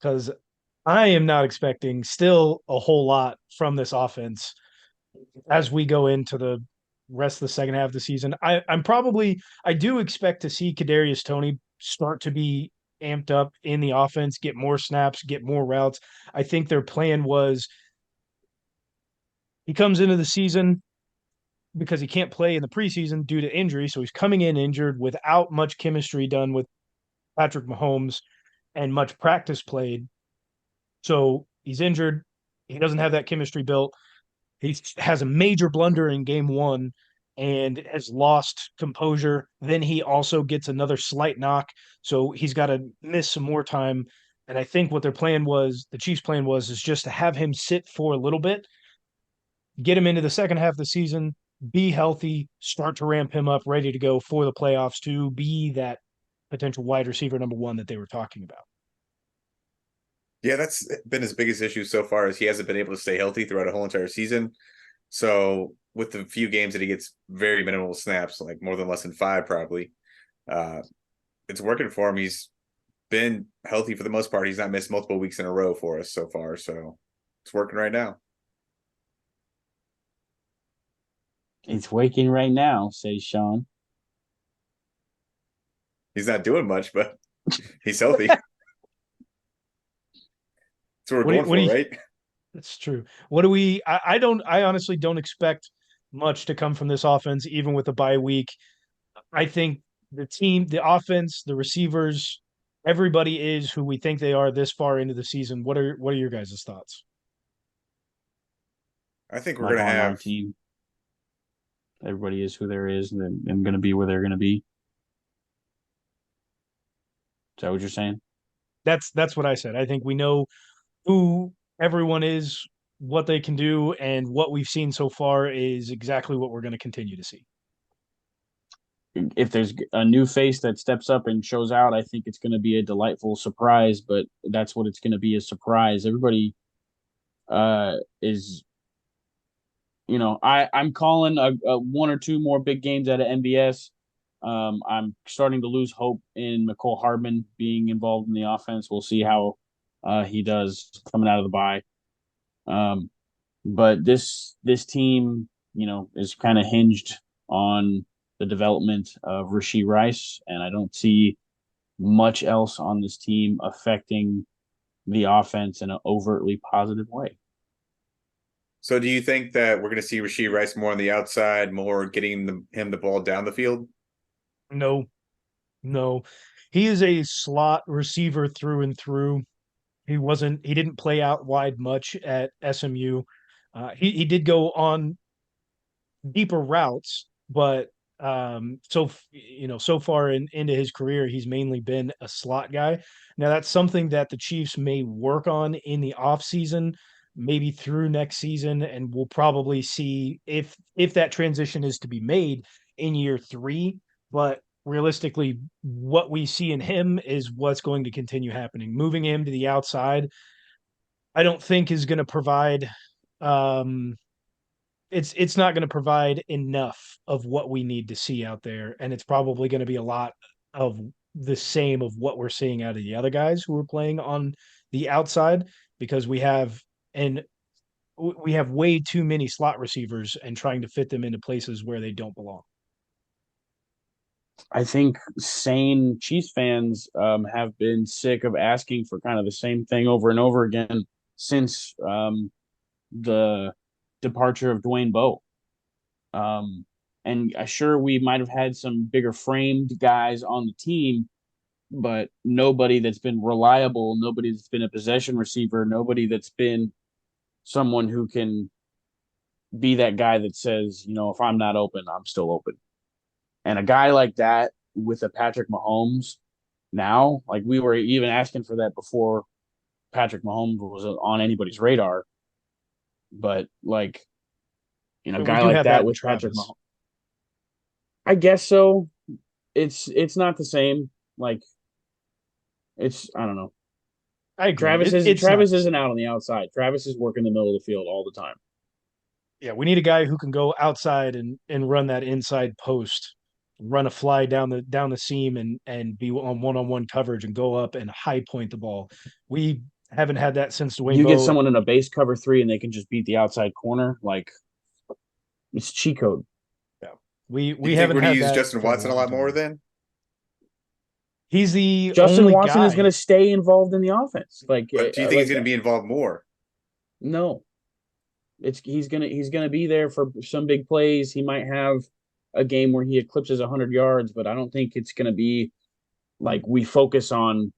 because I am not expecting still a whole lot from this offense as we go into the rest of the second half of the season. I do expect to see Kadarius Toney start to be amped up in the offense, get more snaps, get more routes. I think their plan was he comes into the season because he can't play in the preseason due to injury, so he's coming in injured without much chemistry done with Patrick Mahomes and much practice played. So he's injured. He doesn't have that chemistry built. He has a major blunder in game one and has lost composure. Then he also gets another slight knock. So he's got to miss some more time. And I think what their plan was, the Chiefs' plan was, is just to have him sit for a little bit, get him into the second half of the season, be healthy, start to ramp him up, ready to go for the playoffs to be that potential wide receiver number one that they were talking about. Yeah, that's been his biggest issue so far is he hasn't been able to stay healthy throughout a whole entire season. So with the few games that he gets very minimal snaps, like more than less than five probably, uh, it's working for him. He's been healthy for the most part. He's not missed multiple weeks in a row for us so far. So it's working right now. It's waking right now, says Sean. He's not doing much, but he's healthy. That's what we're going What do for, you, right? That's true. What do we? I honestly don't expect much to come from this offense, even with the bye week. I think the team, the offense, the receivers, everybody is who we think they are this far into the season. What are your guys' thoughts? I think we're Like gonna on our have team, everybody is who there is, and they're going to be where they're going to be. Is that what you're saying? That's what I said. I think we know who everyone is, what they can do, and what we've seen so far is exactly what we're going to continue to see. If there's a new face that steps up and shows out, I think it's going to be a delightful surprise. But that's what it's going to be, a surprise. Everybody is, I'm calling a one or two more big games out of MBS. I'm starting to lose hope in McCole Hardman being involved in the offense. We'll see how he does coming out of the bye. But this team, is kind of hinged on the development of Rashee Rice, and I don't see much else on this team affecting the offense in an overtly positive way. So do you think that we're gonna see Rashee Rice more on the outside, more getting him the ball down the field? No, no. He is a slot receiver through and through. He didn't play out wide much at SMU. He did go on deeper routes, but so far into his career, he's mainly been a slot guy. Now that's something that the Chiefs may work on in the offseason, maybe through next season, and we'll probably see if that transition is to be made in year three. But realistically, what we see in him is what's going to continue happening. Moving him to the outside, I don't think is going to provide um it's not going to provide enough of what we need to see out there, and it's probably going to be a lot of the same of what we're seeing out of the other guys who are playing on the outside because and we have way too many slot receivers and trying to fit them into places where they don't belong. I think sane Chiefs fans have been sick of asking for kind of the same thing over and over again since the departure of Dwayne Bowe. And sure, we might have had some bigger framed guys on the team, but nobody that's been reliable, nobody that's been a possession receiver, nobody that's been someone who can be that guy that says, if I'm not open, I'm still open. And a guy like that with a Patrick Mahomes now, like we were even asking for that before Patrick Mahomes was on anybody's radar. But like, a But we guy do like have that that in with Patrick Travis. Mahomes, I guess so. It's not the same. Like I don't know. I agree. Travis is It's not Travis the isn't same. out on the outside. Travis is working the middle of the field all the time. Yeah, we need a guy who can go outside and run that inside post. run a fly down the seam and be on one-on-one coverage and go up and high point the ball. We haven't had that since Dwayne You get Bowe. someone in a base cover 3 and they can just beat the outside corner. Like, it's cheat code. Yeah. Do We you think haven't we're gonna had use that Justin for a Watson a long lot more time. then? He's the Justin only Watson is guy. going to stay involved in the offense. But do you think he's gonna be involved more? No, he's gonna be there for some big plays. He might have a game where he eclipses 100 yards, but I don't think it's gonna be like we focus on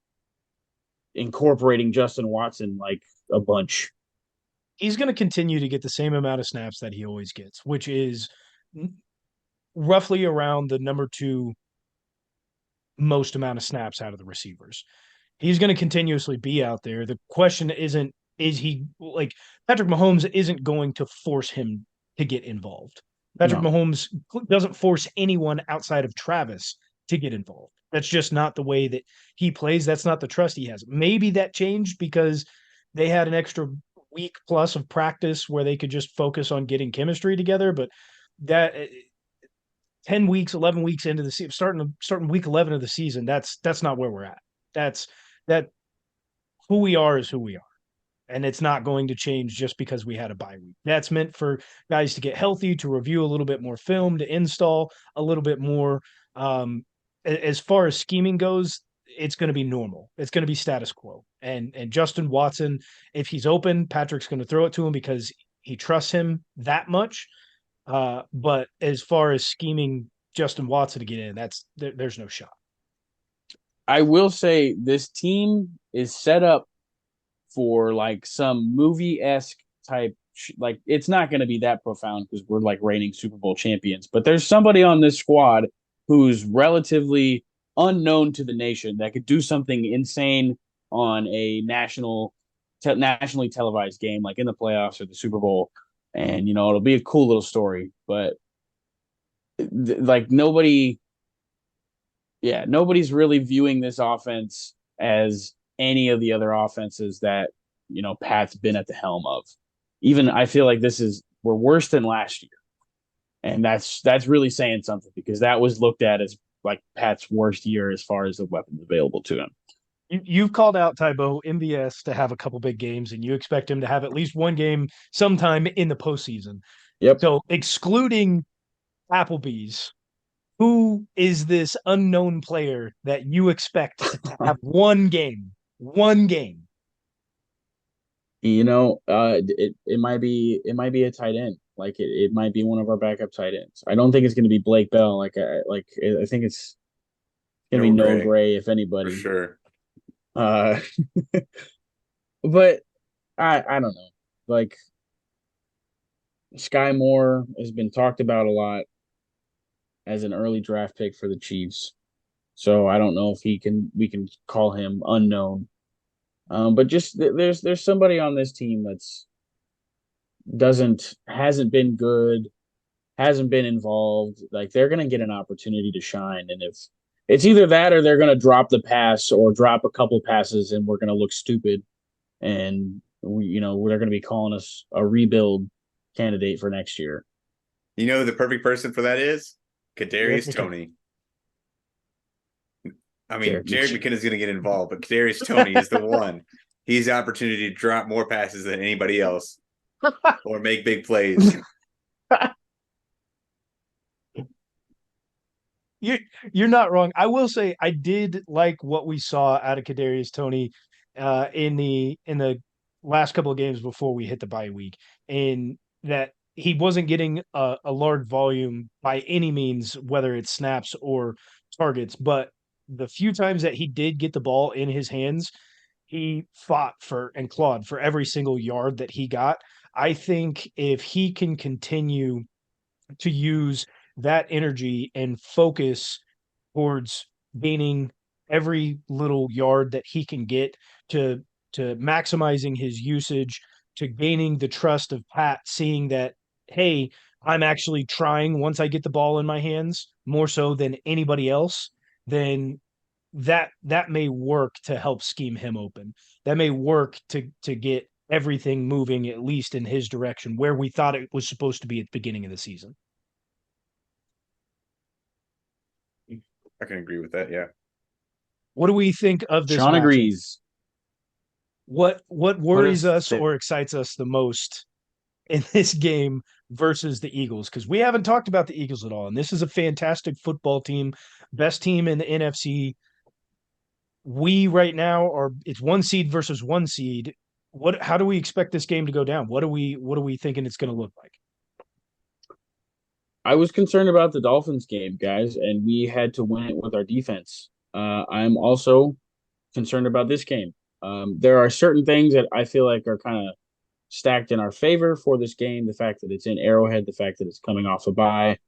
incorporating Justin Watson like a bunch. He's going to continue to get the same amount of snaps that he always gets, which is roughly around the number 2 most amount of snaps out of the receivers. He's going to continuously be out there. The question isn't, is he like Patrick Mahomes isn't going to force him to get involved. Patrick No. Mahomes doesn't force anyone outside of Travis to get involved. That's just not the way that he plays. That's not the trust he has. Maybe that changed because they had an extra week plus of practice where they could just focus on getting chemistry together. But that 10 weeks, 11 weeks into the season, starting week 11 of the season, that's not where we're at. That's that who we are is who we are. And it's not going to change just because we had a bye week. That's meant for guys to get healthy, to review a little bit more film, to install a little bit more. As far as scheming goes, it's going to be normal. It's going to be status quo. And Justin Watson, if he's open, Patrick's going to throw it to him because he trusts him that much. But as far as scheming Justin Watson to get in, there's no shot. I will say this team is set up for like some movie-esque type like it's not going to be that profound because we're like reigning Super Bowl champions, but there's somebody on this squad who's relatively unknown to the nation that could do something insane on a nationally televised game like in the playoffs or the Super Bowl, and it'll be a cool little story. But like nobody's really viewing this offense as any of the other offenses that Pat's been at the helm of. Even I feel like we're worse than last year, and that's really saying something because that was looked at as like Pat's worst year as far as the weapons available to him. You've called out Tybo MVS to have a couple big games, and you expect him to have at least one game sometime in the postseason. Yep. So excluding Applebee's, who is this unknown player that you expect to have one game? One game. It might be a tight end. Like it might be one of our backup tight ends. I don't think it's going to be Blake Bell. I think it's going to be Noah Gray if anybody. For sure. But I don't know. Like Sky Moore has been talked about a lot as an early draft pick for the Chiefs. So I don't know if we can call him unknown. But just there's somebody on this team that's hasn't been good, hasn't been involved. Like they're gonna get an opportunity to shine, and if it's either that or they're gonna drop the pass or drop a couple passes, and we're gonna look stupid, and they're gonna be calling us a rebuild candidate for next year. The perfect person for that is Kadarius Toney. I mean, Jerick McKinnon's going to get involved, but Kadarius Toney is the one. He's the opportunity to drop more passes than anybody else or make big plays. You're not wrong. I will say I did like what we saw out of Kadarius Toney in the last couple of games before we hit the bye week, in that he wasn't getting a large volume by any means, whether it's snaps or targets, but the few times that he did get the ball in his hands, he fought for and clawed for every single yard that he got. I think if he can continue to use that energy and focus towards gaining every little yard that he can get to maximizing his usage, to gaining the trust of Pat, seeing that, hey, I'm actually trying once I get the ball in my hands more so than anybody else, then that may work to help scheme him open. That may work to get everything moving at least in his direction where we thought it was supposed to be at the beginning of the season. I can agree with that. Yeah. What do we think of this Sean matchup? agrees. What Put worries us us or excites us the most in this game versus the Eagles? Because we haven't talked about the Eagles at all, and this is a fantastic football team, best team in the NFC. We right now are it's one seed versus one seed. How do we expect this game to go down? What are we thinking it's going to look like? I was concerned about the Dolphins game, guys, and we had to win it with our defense. I'm also concerned about this game. There are certain things that I feel like are kind of stacked in our favor for this game. The fact that it's in Arrowhead, the fact that it's coming off a bye,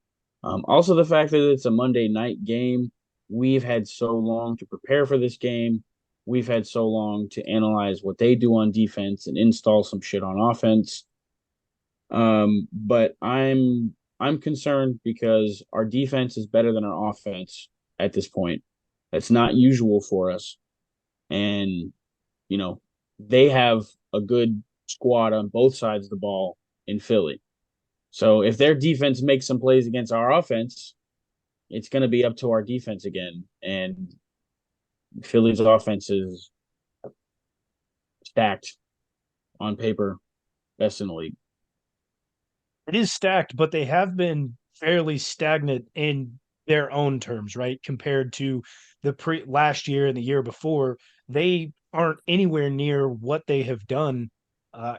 also the fact that it's a Monday night game. We've had so long to prepare for this game. We've had so long to analyze what they do on defense and install some shit on offense. But I'm concerned because our defense is better than our offense at this point. That's not usual for us. And, you know, they have a good squad on both sides of the ball in Philly. So if their defense makes some plays against our offense, it's going to be up to our defense again. And Philly's offense is stacked on paper, best in the league. It is stacked, but they have been fairly stagnant in their own terms, right? Compared to the pre last year and the year before, they aren't anywhere near what they have done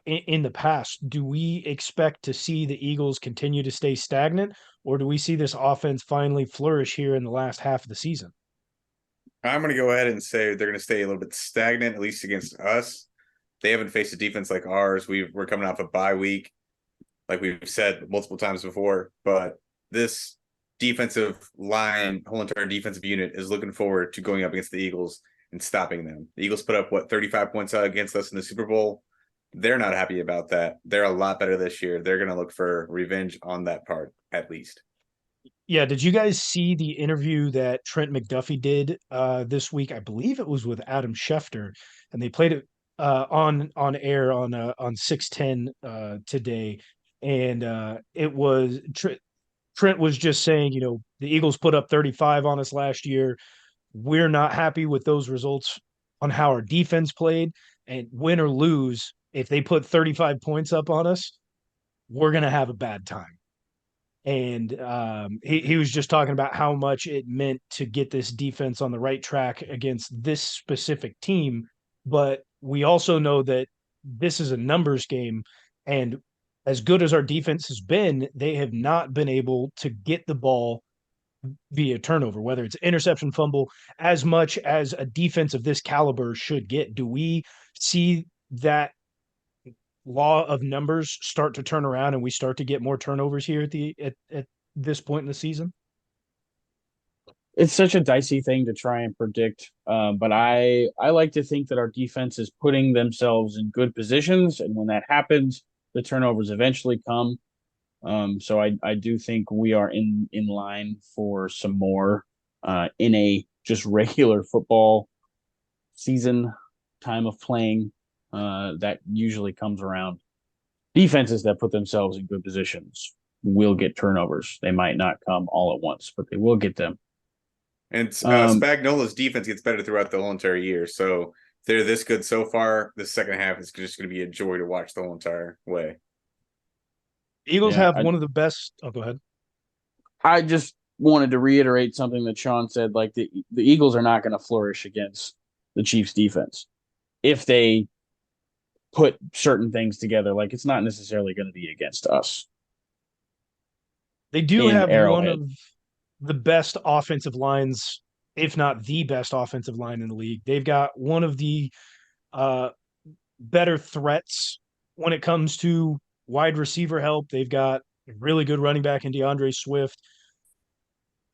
in the past. Do we expect to see the Eagles continue to stay stagnant, or do we see this offense finally flourish here in the last half of the season? I'm going to go ahead and say they're going to stay a little bit stagnant, at least against us. They haven't faced a defense like ours. We're coming off a bye week, like we've said multiple times before. But this defensive line, whole entire defensive unit, is looking forward to going up against the Eagles and stopping them. The Eagles put up, 35 points against us in the Super Bowl. They're not happy about that. They're a lot better this year. They're going to look for revenge on that part, at least. Yeah, did you guys see the interview that Trent McDuffie did this week? I believe it was with Adam Schefter, and they played it on air on 610 today. And Trent was just saying, the Eagles put up 35 on us last year. We're not happy with those results on how our defense played, and win or lose, if they put 35 points up on us, we're gonna have a bad time. And he was just talking about how much it meant to get this defense on the right track against this specific team. But we also know that this is a numbers game. And as good as our defense has been, they have not been able to get the ball via turnover, whether it's interception, fumble, as much as a defense of this caliber should get. Do we see that law of numbers start to turn around and we start to get more turnovers here at this point in the season? It's such a dicey thing to try and predict, but I like to think that our defense is putting themselves in good positions, and when that happens, the turnovers eventually come. So I do think we are in line for some more in a just regular football season time of playing that usually comes around. Defenses that put themselves in good positions will get turnovers. They might not come all at once, but they will get them. And Spagnola's defense gets better throughout the whole entire year. So they're this good so far. The second half is just going to be a joy to watch the whole entire way. Eagles Yeah, have one of the best. Oh, go ahead. I just wanted to reiterate something that Sean said. Like the Eagles are not going to flourish against the Chiefs defense if they put certain things together. Like it's not necessarily going to be against us. They do in have one Arrowhead. of the best offensive lines, if not the best offensive line in the league. They've got one of the uh, better threats when it comes to wide receiver help. They've got a really good running back in DeAndre Swift,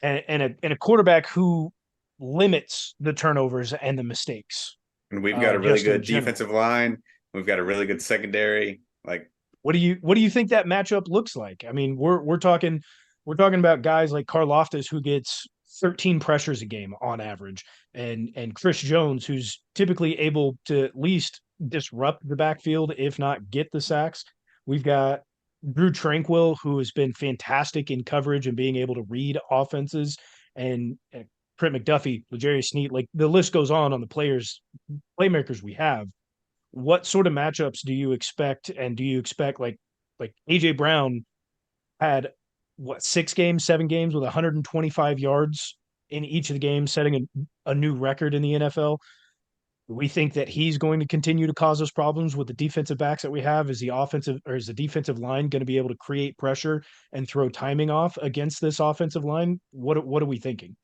and a quarterback who limits the turnovers and the mistakes. And we've got a really Just in good general. defensive line. We've got a really good secondary. Like, What do you think that matchup looks like? I mean, we're talking about guys like Karlaftis, who gets 13 pressures a game on average, and Chris Jones, who's typically able to at least disrupt the backfield, if not get the sacks. We've got Drew Tranquil, who has been fantastic in coverage and being able to read offenses and Trent McDuffie, L'Jarius Sneed, like the list goes on the playmakers we have. What sort of matchups do you expect? And do you expect like AJ Brown had what 6 games, 7 games with 125 yards in each of the games, setting a new record in the NFL? We think that he's going to continue to cause us problems with the defensive backs that we have. Is the offensive or is the defensive line going to be able to create pressure and throw timing off against this offensive line? What are we thinking?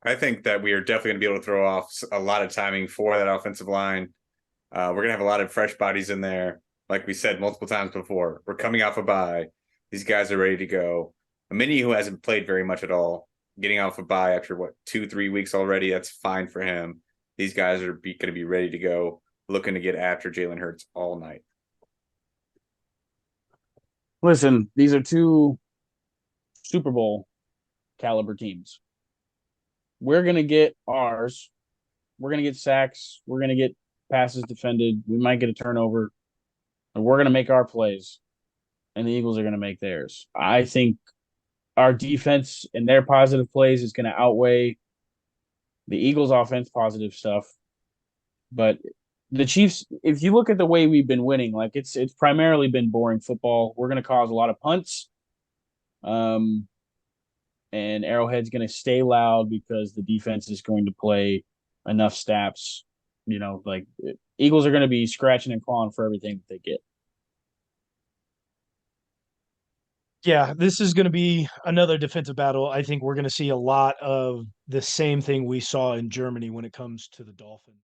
I think that we are definitely going to be able to throw off a lot of timing for that offensive line. We're going to have a lot of fresh bodies in there. Like we said multiple times before, we're coming off a bye. These guys are ready to go. A mini who hasn't played very much at all, getting off a bye after 2-3 weeks already. That's fine for him. These guys are going to be ready to go, looking to get after Jalen Hurts all night. Listen, these are two Super Bowl caliber teams. We're going to get ours. We're going to get sacks. We're going to get passes defended. We might get a turnover. And we're going to make our plays. And the Eagles are going to make theirs. I think our defense and their positive plays is going to outweigh the Eagles' offense positive stuff. But the Chiefs, if you look at the way we've been winning, like it's primarily been boring football. We're going to cause a lot of punts. And Arrowhead's going to stay loud because the defense is going to play enough snaps. You know, like Eagles are going to be scratching and clawing for everything that they get. Yeah, this is going to be another defensive battle. I think we're going to see a lot of the same thing we saw in Germany when it comes to the Dolphins.